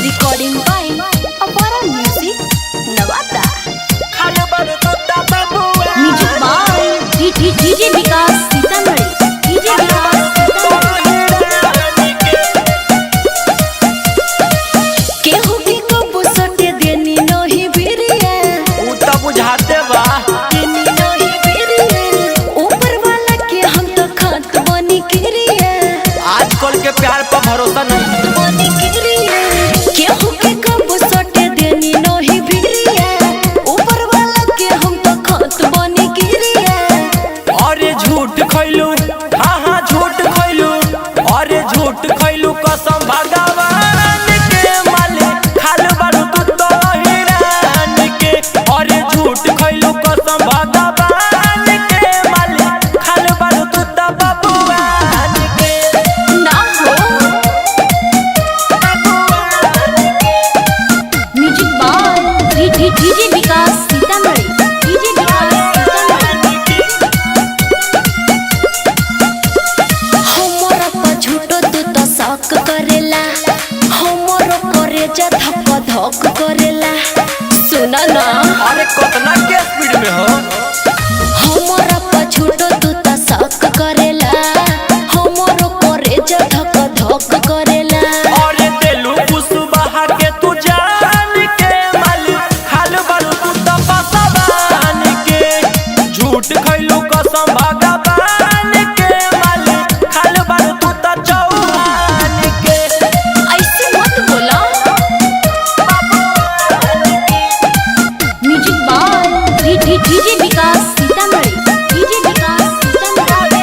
Recording by अपारा music Nawada. Music by DJ Vikas Sitamarhi. DJ Vikas केहू के कबो सटे देनी नहीं बिरिया उ त बुझाते बा देनी नहीं बिरिया ऊपर वाला के हम तो खात बनी किरिया आजकल के प्यार पर भरोसा नहीं। बनी किरिया केहू के कबो सटे देनी नहीं बिरिया ऊपर वाला के हम तो खात बनी किरिया। अरे झूठ खैलू हाँ झूठ खैलू अरे झूठ खैलू कसम भगवान के मालिक खाल बारू तू तो हिरान के। अरे झूठ खैलू कसम भगवान के मालिक खाल बारू तू तो बबुआन के। ना हो music by DJ Vikas Sitamarhi. DJ Vikas Sitamarhi. हमरा पर झूठो तू तो शौक करेला हमरो करे जा धक धक करेला सुना ना। अरे कितना के स्पीड में हो हमरा पर झूठो तू तो शौक करेला हमरो करे जा धक धक करेला। अरे तेलू कुसुबहा के तू जान के मालिक खाल बारू तू तो पसवान के। झूठ खैलू कसम भगवान के मालिक खाल बारू तू तो चौहान के। ऐसे मत बोला। Music by DJ Vikas Sitamarhi. DJ Vikas Sitamarhi.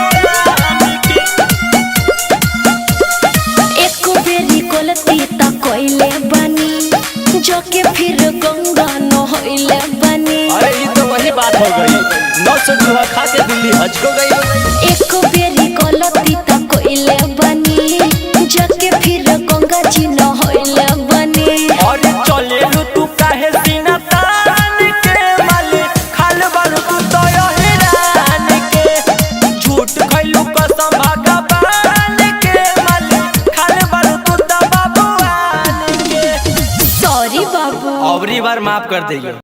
एको बेरी गलती त कइले बानी जो के फिर गंगा नहइले बानी। अरे ये तो वही बात हो गई 900 चूहा खा के दिल्ली हज को गई। एको बेरी गलती त कइले बानी जो के फिर गंगा जी नहइले बानी। अरे चलेलू तू काहे सीना तान के मालिक खाल बारू तू तो हिरान के। झूठ खैलू कसम भगवान के मालिक खाल बारू तू तो बबुआन के। सॉरी बाबू। अबरी बार माफ कर देगी।